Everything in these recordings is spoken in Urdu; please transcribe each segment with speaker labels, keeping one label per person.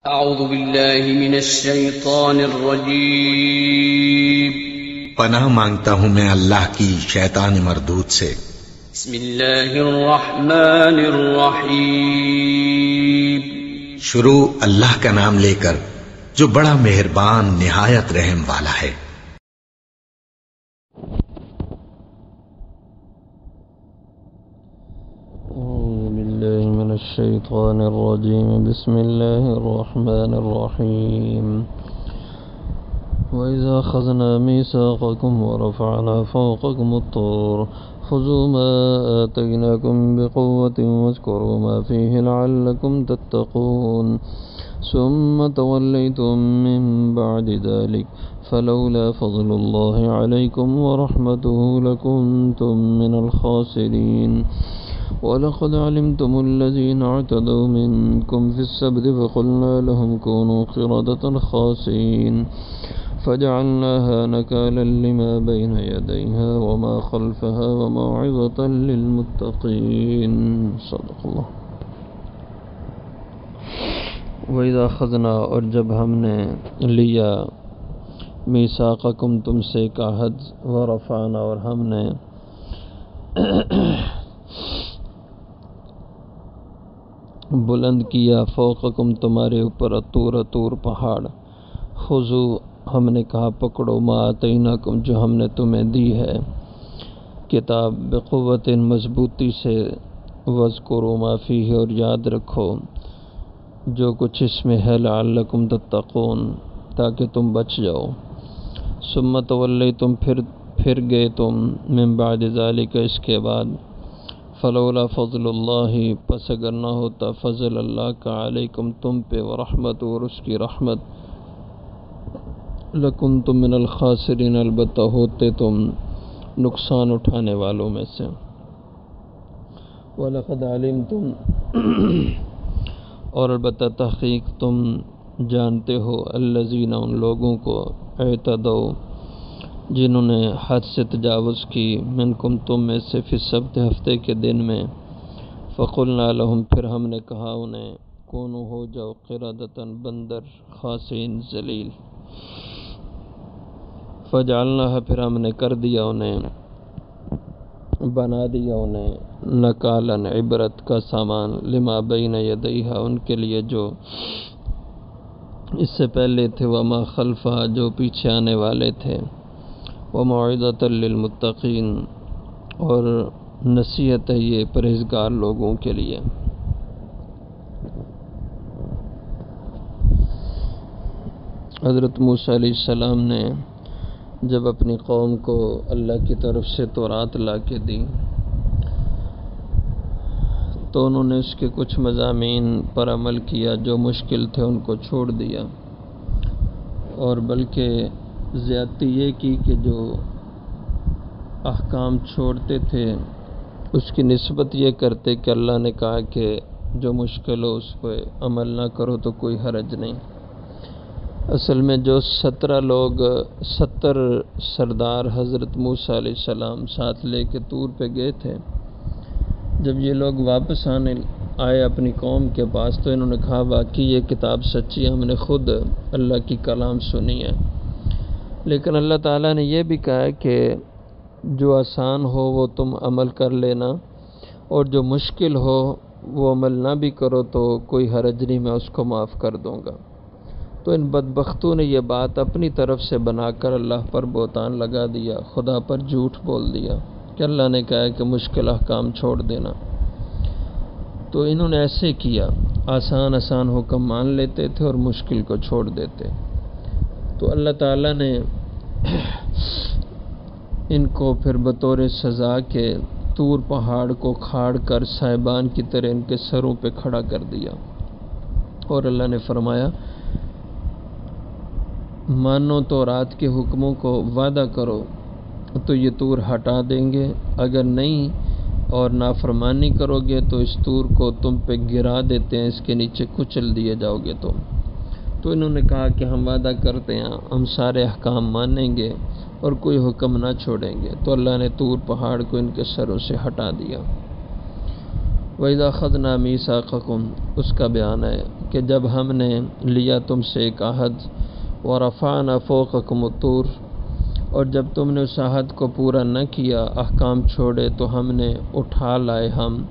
Speaker 1: اعوذ باللہ من الشیطان الرجیم
Speaker 2: پناہ مانگتا ہوں میں اللہ کی شیطان مردود سے۔
Speaker 1: بسم اللہ الرحمن الرحیم
Speaker 2: شروع اللہ کا نام لے کر جو بڑا مہربان نہایت رحم والا ہے۔
Speaker 3: أعوذ بالله من الشيطان الرجيم بسم الله الرحمن الرحيم وإذا أخذنا ميثاقكم ورفعنا فوقكم الطور خذوا ما آتيناكم بقوة واذكروا ما فيه لعلكم تتقون ثم توليتم من بعد ذلك فلولا فضل الله عليكم ورحمته لكنتم من الخاسرين وَلَقَدْ عَلِمْتُمُ الَّذِينَ اعْتَدَوْا مِنْكُمْ فِي السَّبْتِ فَقُلْنَا لَهُمْ كُونُوا قِرَدَةً خَاسِئِينَ فَجَعَلْنَاهَا نَكَالًا لِمَا بَيْنَ يَدَيْهَا وَمَا خَلْفَهَا وَمَوْعِظَةً لِلْمُتَّقِينَ صدق اللہ۔ وَإِذَا أَخَذْنَا، اور جب ہم نے لیا میثاقکم تم سے ایک عہد، ورفعنا، اور ہم نے بلند کیا، فوقکم تمہارے اوپر، طور پہاڑ، خذو ہم نے کہا پکڑو، ما آتیناکم جو ہم نے تمہیں دی ہے کتاب، بقوت مضبوطی سے، واذکروا ما فیہ اور یاد رکھو جو کچھ اس میں ہے، لعلکم تتقون تاکہ تم بچ جاؤ، ثم تولیتم پھر گئے تم، من بعد ذالک اس کے بعد، فلولا فضل اللہ پس اگر نہ ہوتا فضل اللہ کا، علیکم تم پہ، ورحمت اور اس کی رحمت، لکنتم من الخاسرین البتہ ہوتے تم نقصان اٹھانے والوں میں سے، وَلَقَدْ عَلِمْتُمْ اور البتہ تحقیق تم جانتے ہو، الذین ان لوگوں کو، اعتدوا جنہوں نے حد سے تجاوز کی، منکم تم میں سے، فی السبت ہفتے کے دن میں، فقلنا لہم پھر ہم نے کہا انہیں، کونو ہو جاؤ، قردۃ بندر، خاسئین ذلیل، فجعلناها پھر ہم نے کر دیا انہیں، بنا دیا انہیں، نکالا عبرت کا سامان، لما بین یدیہا ان کے لیے جو اس سے پہلے تھے، وما خلفہا جو پیچھے آنے والے تھے، وموعظۃ للمتقین اور نصیحت ہے یہ پرہیزگار لوگوں کے لیے۔ حضرت موسیٰ علیہ السلام نے جب اپنی قوم کو اللہ کی طرف سے تورات لا کے دی تو انہوں نے اس کے کچھ مضامین پر عمل کیا، جو مشکل تھے ان کو چھوڑ دیا، اور بلکہ زیادتی یہ کی کہ جو احکام چھوڑتے تھے اس کی نسبت یہ کرتے کہ اللہ نے کہا کہ جو مشکل ہو اس پہ عمل نہ کرو تو کوئی حرج نہیں۔ اصل میں جو 70 سردار حضرت موسیٰ علیہ السلام ساتھ لے کے طور پہ گئے تھے، جب یہ لوگ واپس آئے اپنی قوم کے پاس تو انہوں نے کہا واقعی یہ کتاب سچی ہے، ہم نے خود اللہ کی کلام سنی ہے، لیکن اللہ تعالیٰ نے یہ بھی کہا ہے کہ جو آسان ہو وہ تم عمل کر لینا، اور جو مشکل ہو وہ عمل نہ بھی کرو تو کوئی حرج نہیں، میں اس کو معاف کر دوں گا۔ تو ان بدبختوں نے یہ بات اپنی طرف سے بنا کر اللہ پر بہتان لگا دیا، خدا پر جھوٹ بول دیا کہ اللہ نے کہا کہ مشکل احکام چھوڑ دینا، تو انہوں نے ایسے کیا، آسان حکم مان لیتے تھے اور مشکل کو چھوڑ دیتے، تو اللہ تعالیٰ نے ان کو پھر بطور سزا کے طور پہاڑ کو کھاڑ کر صاحبان کی طرح ان کے سروں پہ کھڑا کر دیا، اور اللہ نے فرمایا مانو تو رات کے حکموں کو، وعدہ کرو تو یہ طور ہٹا دیں گے، اگر نہیں اور نافرمانی کرو گے تو اس طور کو تم پہ گرا دیتے ہیں، اس کے نیچے کچل دیے جاؤ گے تم۔ تو انہوں نے کہا کہ ہم وعدہ کرتے ہیں ہم سارے احکام مانیں گے اور کوئی حکم نہ چھوڑیں گے، تو اللہ نے طور پہاڑ کو ان کے سروں سے ہٹا دیا، وَإِذَا أَخَذْنَا مِيثَاقَكُمْ اس کا بیان ہے کہ جب ہم نے لیا تم سے ایک عہد، وَرَفَعْنَا فَوْقَكُمُ الطُّورَ اور جب تم نے اس عہد کو پورا نہ کیا، احکام چھوڑے، تو ہم نے اٹھا لائے ہم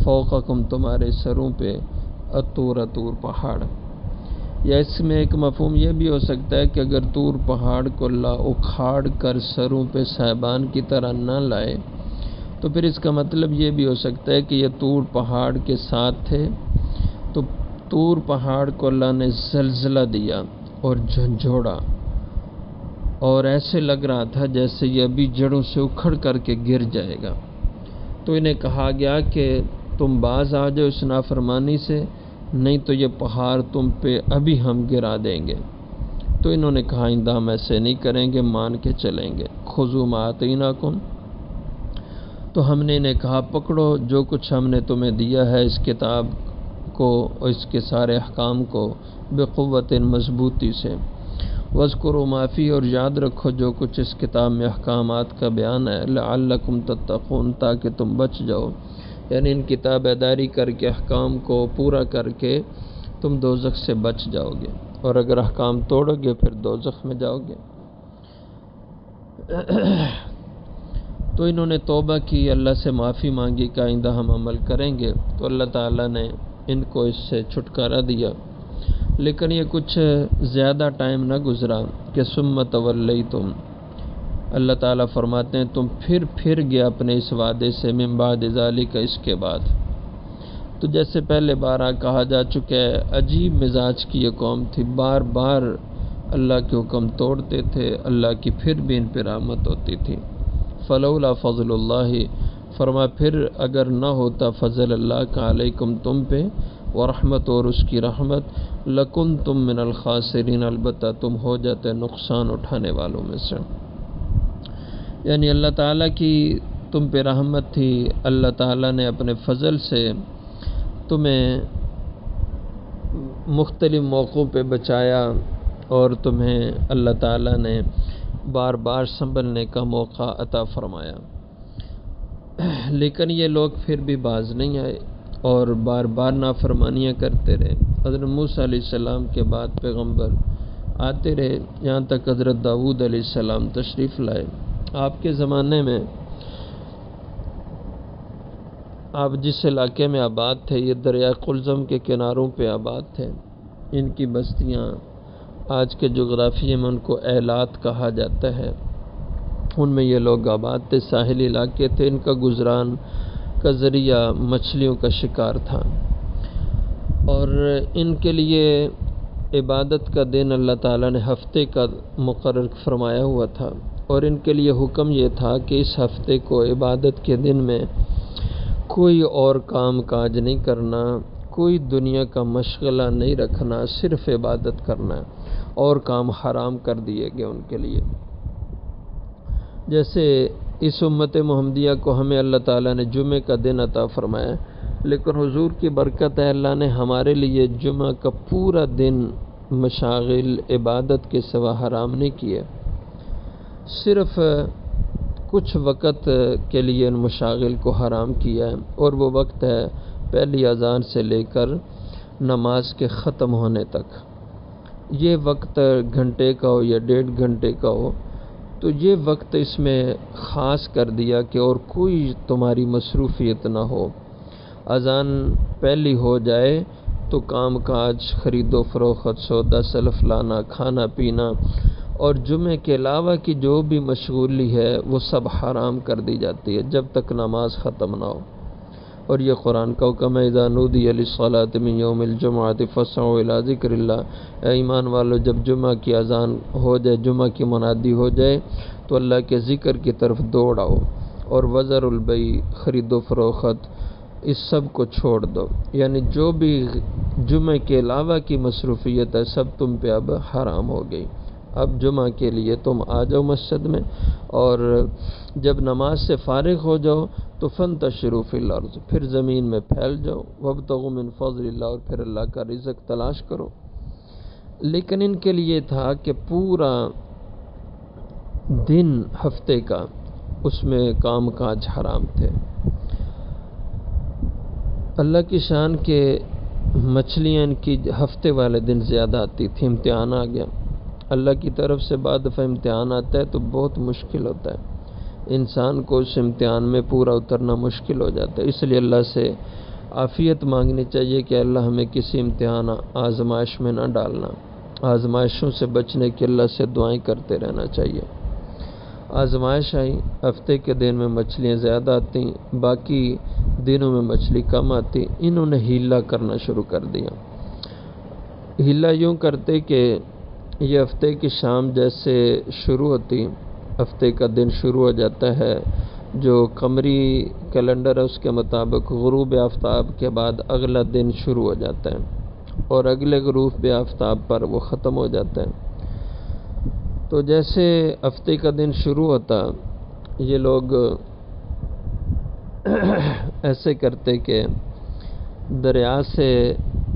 Speaker 3: فوقکم تمہارے سروں پہ الطور طور پہاڑ۔ یا اس میں ایک مفہوم یہ بھی ہو سکتا ہے کہ اگر طور پہاڑ کو اللہ اکھاڑ کر سروں پہ صاحبان کی طرح نہ لائے تو پھر اس کا مطلب یہ بھی ہو سکتا ہے کہ یہ طور پہاڑ کے ساتھ تھے، تو طور پہاڑ کو اللہ نے زلزلہ دیا اور جھنجھوڑا، اور ایسے لگ رہا تھا جیسے یہ ابھی جڑوں سے اکھڑ کر کے گر جائے گا۔ تو انہیں کہا گیا کہ تم باز آ جاؤ اس نافرمانی سے، نہیں تو یہ پہاڑ تم پہ ابھی ہم گرا دیں گے۔ تو انہوں نے کہا آئندہ ہم ایسے نہیں کریں گے، مان کے چلیں گے۔ خذوا ما آتیناکم، تو ہم نے انہیں کہا پکڑو جو کچھ ہم نے تمہیں دیا ہے، اس کتاب کو اور اس کے سارے احکام کو، بقوت مضبوطی سے، وَاذْكُرُوا مَا فِيهِ اور یاد رکھو جو کچھ اس کتاب میں احکامات کا بیان ہے، لَعَلَّكُمْ تَتَّقُونَ تاکہ تم بچ جاؤ، یعنی ان کتاب اداری کر کے احکام کو پورا کر کے تم دوزخ سے بچ جاؤ گے، اور اگر احکام توڑو گے پھر دوزخ میں جاؤ گے۔ تو انہوں نے توبہ کی، اللہ سے معافی مانگی کہ آئندہ ہم عمل کریں گے، تو اللہ تعالیٰ نے ان کو اس سے چھٹکارا دیا۔ لیکن یہ کچھ زیادہ ٹائم نہ گزرا کہ ثم تولیتم، اللہ تعالیٰ فرماتے ہیں تم پھر گیا اپنے اس وعدے سے، من بعد ذالک اس کے بعد۔ تو جیسے پہلے بارہ کہا جا چکا ہے، عجیب مزاج کی یہ قوم تھی، بار بار اللہ کے حکم توڑتے تھے، اللہ کی پھر بھی ان پہ رحمت ہوتی تھی۔ فلولا فضل اللہ، فرما پھر اگر نہ ہوتا فضل اللہ کا علیکم تم پہ، ورحمت اور اس کی رحمت، لکنتم من الخاسرین البتہ تم ہو جاتے نقصان اٹھانے والوں میں سے۔ یعنی اللہ تعالیٰ کی تم پہ رحمت تھی، اللہ تعالیٰ نے اپنے فضل سے تمہیں مختلف موقعوں پہ بچایا، اور تمہیں اللہ تعالیٰ نے بار بار سنبھلنے کا موقع عطا فرمایا۔ لیکن یہ لوگ پھر بھی باز نہیں آئے اور بار بار نافرمانیاں کرتے رہے۔ حضرت موسیٰ علیہ السلام کے بعد پیغمبر آتے رہے، یہاں تک حضرت داؤد علیہ السلام تشریف لائے۔ آپ کے زمانے میں آپ جس علاقے میں آباد تھے یہ دریائے قلزم کے کناروں پہ آباد تھے۔ ان کی بستیاں آج کے جغرافیے میں ان کو ایلات کہا جاتا ہے، ان میں یہ لوگ آباد تھے، ساحلی علاقے تھے، ان کا گزران کا ذریعہ مچھلیوں کا شکار تھا، اور ان کے لیے عبادت کا دن اللہ تعالیٰ نے ہفتے کا مقرر فرمایا ہوا تھا، اور ان کے لیے حکم یہ تھا کہ اس ہفتے کو عبادت کے دن میں کوئی اور کام کاج نہیں کرنا، کوئی دنیا کا مشغلہ نہیں رکھنا، صرف عبادت کرنا، اور کام حرام کر دیے گئے ان کے لیے۔ جیسے اس امت محمدیہ کو ہمیں اللہ تعالیٰ نے جمعہ کا دن عطا فرمایا، لیکن حضور کی برکت ہے اللہ نے ہمارے لیے جمعہ کا پورا دن مشاغل عبادت کے سوا حرام نہیں کیے، صرف کچھ وقت کے لیے ان مشاغل کو حرام کیا ہے، اور وہ وقت ہے پہلی اذان سے لے کر نماز کے ختم ہونے تک۔ یہ وقت گھنٹے کا ہو یا 1.5 گھنٹے کا ہو، تو یہ وقت اس میں خاص کر دیا کہ اور کوئی تمہاری مصروفیت نہ ہو۔ اذان پہلی ہو جائے تو کام کاج، خرید و فروخت، سودا سلف لانا، کھانا پینا، اور جمعے کے علاوہ کی جو بھی مشغولی ہے وہ سب حرام کر دی جاتی ہے جب تک نماز ختم نہ ہو۔ اور یہ قرآن کا حکم ہے، اذا نودی للصلاۃ من یوم الجمعۃ فاسعوا الی ذکر اللہ، اے ایمان والو جب جمعہ کی اذان ہو جائے، جمعہ کی منادی ہو جائے تو اللہ کے ذکر کی طرف دوڑ آؤ، اور وذر البیع، خرید و فروخت، اس سب کو چھوڑ دو، یعنی جو بھی جمعہ کے علاوہ کی مصروفیت ہے سب تم پہ اب حرام ہو گئی۔ اب جمعہ کے لیے تم آ جاؤ مسجد میں، اور جب نماز سے فارغ ہو جاؤ تو فانتشروا فی الارض، پھر زمین میں پھیل جاؤ، وابتغوا من فضل اللہ، اور پھر اللہ کا رزق تلاش کرو۔ لیکن ان کے لیے تھا کہ پورا دن ہفتے کا اس میں کام کاج حرام تھے۔ اللہ کی شان کے مچھلیاں ان کی ہفتے والے دن زیادہ آتی تھی، امتحان آ گیا۔ اللہ کی طرف سے بعد دفعہ امتحان آتا ہے تو بہت مشکل ہوتا ہے، انسان کو اس امتحان میں پورا اترنا مشکل ہو جاتا ہے۔ اس لیے اللہ سے عافیت مانگنی چاہیے کہ اللہ ہمیں کسی امتحان آزمائش میں نہ ڈالنا، آزمائشوں سے بچنے کی اللہ سے دعائیں کرتے رہنا چاہیے۔ آزمائش آئی، ہفتے کے دن میں مچھلیاں زیادہ آتی، باقی دنوں میں مچھلی کم آتی۔ انہوں نے ہیلا کرنا شروع کر دیا۔ ہیلا یوں کرتے کہ یہ ہفتے کی شام جیسے شروع ہوتی، ہفتے کا دن شروع ہو جاتا ہے، جو قمری کیلنڈر ہے اس کے مطابق غروب آفتاب کے بعد اگلا دن شروع ہو جاتا ہے اور اگلے غروب آفتاب پر وہ ختم ہو جاتا ہے۔ تو جیسے ہفتے کا دن شروع ہوتا، یہ لوگ ایسے کرتے کہ دریا سے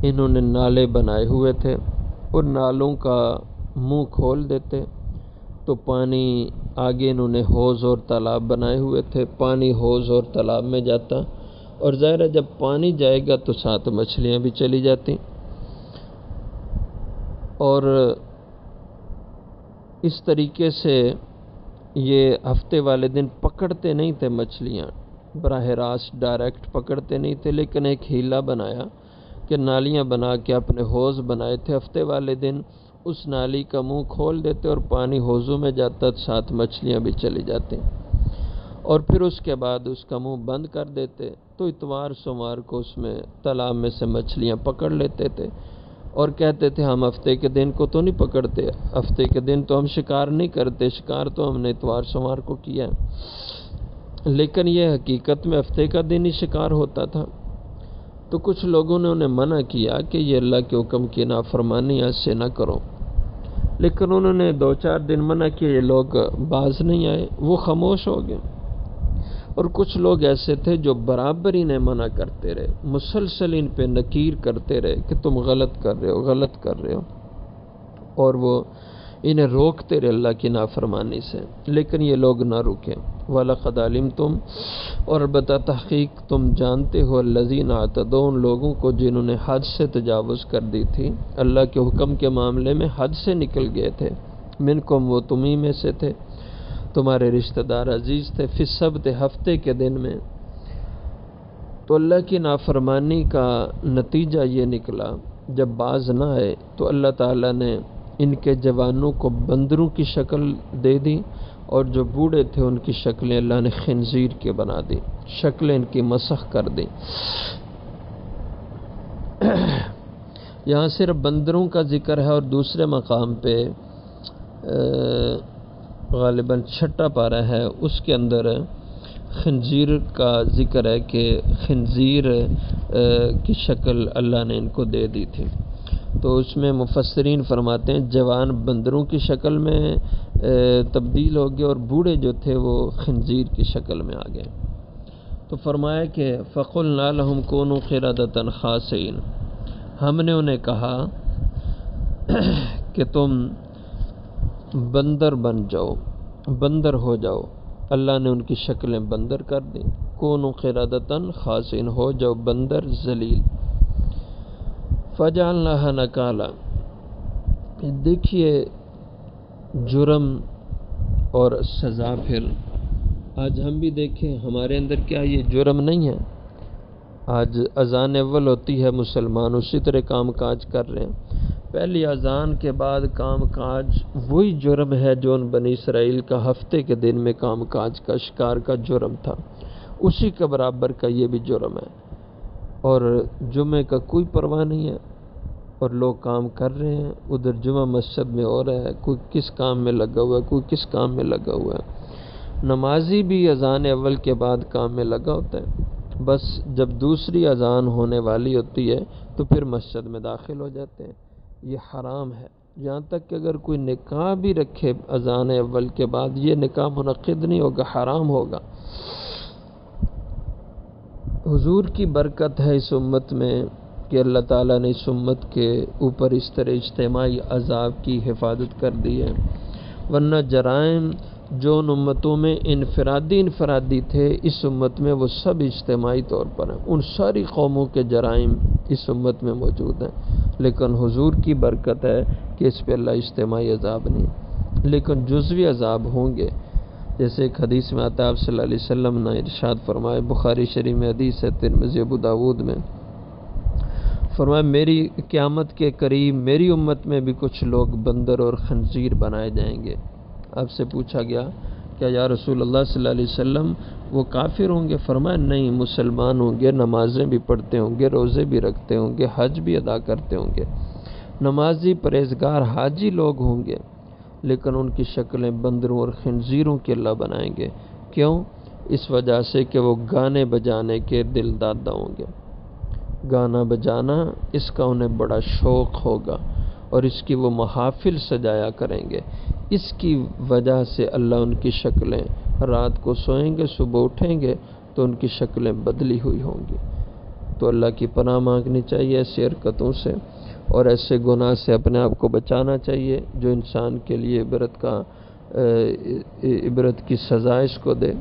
Speaker 3: انہوں نے نالے بنائے ہوئے تھے، ان نالوں کا منہ کھول دیتے تو پانی آگے انہوں نے حوض اور تالاب بنائے ہوئے تھے، پانی حوض اور تالاب میں جاتا، اور ظاہر ہے جب پانی جائے گا تو ساتھ مچھلیاں بھی چلی جاتی، اور اس طریقے سے یہ ہفتے والے دن پکڑتے نہیں تھے مچھلیاں، براہ راست ڈائریکٹ پکڑتے نہیں تھے، لیکن ایک ہیلا بنایا کہ نالیاں بنا کے اپنے حوض بنائے تھے، ہفتے والے دن اس نالی کا منہ کھول دیتے اور پانی حوضوں میں جاتا، ساتھ مچھلیاں بھی چلی جاتی، اور پھر اس کے بعد اس کا منہ بند کر دیتے تو اتوار سوموار کو اس میں تالاب میں سے مچھلیاں پکڑ لیتے تھے، اور کہتے تھے ہم ہفتے کے دن کو تو نہیں پکڑتے، ہفتے کے دن تو ہم شکار نہیں کرتے، شکار تو ہم نے اتوار سوموار کو کیا ہے، لیکن یہ حقیقت میں ہفتے کا دن ہی شکار ہوتا تھا۔ تو کچھ لوگوں نے انہیں منع کیا کہ یہ اللہ کے حکم کی نافرمانی ایسے نہ کرو، لیکن انہوں نے 2-4 دن منع کیا، یہ لوگ باز نہیں آئے، وہ خاموش ہو گئے۔ اور کچھ لوگ ایسے تھے جو برابر انہیں منع کرتے رہے، مسلسل ان پہ نکیر کرتے رہے کہ تم غلط کر رہے ہو، غلط کر رہے ہو، اور وہ انہیں روکتے رہے اللہ کی نافرمانی سے، لیکن یہ لوگ نہ رکے۔ وَلَقَدْ عَلِمْتُمْ، اور البتہ تحقیق تم جانتے ہو، الَّذِينَ اعْتَدَوْا، ان لوگوں کو جنہوں نے حد سے تجاوز کر دی تھی، اللہ کے حکم کے معاملے میں حد سے نکل گئے تھے، منکم، وہ تمہیں میں سے تھے، تمہارے رشتہ دار عزیز تھے، فی السبت، ہفتے کے دن میں۔ تو اللہ کی نافرمانی کا نتیجہ یہ نکلا، جب باز نہ آئے تو اللہ تعالیٰ نے ان کے جوانوں کو بندروں کی شکل دے دی، اور جو بوڑھے تھے ان کی شکلیں اللہ نے خنزیر کی بنا دی، شکلیں ان کی مسخ کر دی۔ یہاں صرف بندروں کا ذکر ہے، اور دوسرے مقام پہ غالباً 6 پارہ ہے، اس کے اندر خنزیر کا ذکر ہے کہ خنزیر کی شکل اللہ نے ان کو دے دی تھی۔ تو اس میں مفسرین فرماتے ہیں جوان بندروں کی شکل میں تبدیل ہو گئے، اور بوڑھے جو تھے وہ خنزیر کی شکل میں آ گئے۔ تو فرمایا کہ فَقُلْنَا لَهُمْ كُونُوا قِرَدَةً خَاسِئِينَ، ہم نے انہیں کہا کہ تم بندر بن جاؤ، بندر ہو جاؤ، اللہ نے ان کی شکلیں بندر کر دی، کونوا قردۃ خاسئین، ہو جاؤ بندر ذلیل۔ فجعلناها نکالا، دیکھیے جرم اور سزا۔ پھر آج ہم بھی دیکھیں ہمارے اندر کیا یہ جرم نہیں ہے؟ آج اذان اول ہوتی ہے، مسلمان اسی طرح کام کاج کر رہے ہیں، پہلی اذان کے بعد کام کاج وہی جرم ہے جو ان بنی اسرائیل کا ہفتے کے دن میں کام کاج کا شکار کا جرم تھا، اسی کے برابر کا یہ بھی جرم ہے، اور جمعے کا کوئی پرواہ نہیں ہے، اور لوگ کام کر رہے ہیں، ادھر جمعہ مسجد میں ہو رہا ہے، کوئی کس کام میں لگا ہوا ہے، کوئی کس کام میں لگا ہوا ہے۔ نمازی بھی اذان اول کے بعد کام میں لگا ہوتا ہے، بس جب دوسری اذان ہونے والی ہوتی ہے تو پھر مسجد میں داخل ہو جاتے ہیں۔ یہ حرام ہے، یہاں تک کہ اگر کوئی نکاح بھی رکھے اذان اول کے بعد یہ نکاح منعقد نہیں ہوگا، حرام ہوگا۔ حضور کی برکت ہے اس امت میں کہ اللہ تعالیٰ نے اس امت کے اوپر اس طرح اجتماعی عذاب کی حفاظت کر دی ہے، ورنہ جرائم جو ان امتوں میں انفرادی تھے، اس امت میں وہ سب اجتماعی طور پر ہیں۔ ان ساری قوموں کے جرائم اس امت میں موجود ہیں، لیکن حضور کی برکت ہے کہ اس پہ اللہ اجتماعی عذاب نہیں، لیکن جزوی عذاب ہوں گے۔ جیسے ایک حدیث میں آتا ہے، آپ صلی اللہ علیہ وسلم نے ارشاد فرمائے، بخاری شریف میں حدیث ہے، ترمذی ابو داود میں فرمایا، میری قیامت کے قریب میری امت میں بھی کچھ لوگ بندر اور خنزیر بنائے جائیں گے۔ آپ سے پوچھا گیا کہ یا رسول اللہ صلی اللہ علیہ وسلم وہ کافر ہوں گے؟ فرمایا نہیں، مسلمان ہوں گے، نمازیں بھی پڑھتے ہوں گے، روزے بھی رکھتے ہوں گے، حج بھی ادا کرتے ہوں گے، نمازی پرہیزگار حاجی لوگ ہوں گے، لیکن ان کی شکلیں بندروں اور خنزیروں کے اللہ بنائیں گے۔ کیوں؟ اس وجہ سے کہ وہ گانے بجانے کے دل دادا ہوں گے۔ گانا بجانا اس کا انہیں بڑا شوق ہوگا اور اس کی وہ محافل سجایا کریں گے۔ اس کی وجہ سے اللہ ان کی شکلیں، رات کو سوئیں گے صبح اٹھیں گے تو ان کی شکلیں بدلی ہوئی ہوں گی۔ تو اللہ کی پناہ مانگنی چاہیے ایسی حرکتوں سے، اور ایسے گناہ سے اپنے آپ کو بچانا چاہیے جو انسان کے لیے عبرت کی سزا اس کو دے۔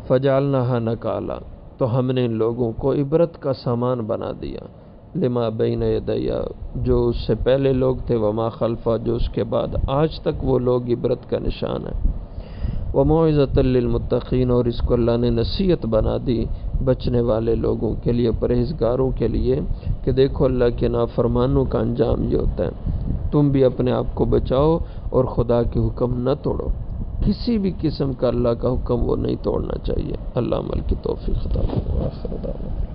Speaker 3: فجعلناها نکالا، تو ہم نے ان لوگوں کو عبرت کا سامان بنا دیا، لما بین یدیا، جو اس سے پہلے لوگ تھے، وما خلفہ، جو اس کے بعد، آج تک وہ لوگ عبرت کا نشان ہے۔ وموعظۃ للمتقین، اور اس کو اللہ نے نصیحت بنا دی بچنے والے لوگوں کے لیے، پرہیزگاروں کے لیے، کہ دیکھو اللہ کے نافرمانوں کا انجام یہ ہوتا ہے، تم بھی اپنے آپ کو بچاؤ اور خدا کے حکم نہ توڑو۔ کسی بھی قسم کا اللہ کا حکم وہ نہیں توڑنا چاہیے۔ اللہ عمل کی توفیق عطا فرمائے۔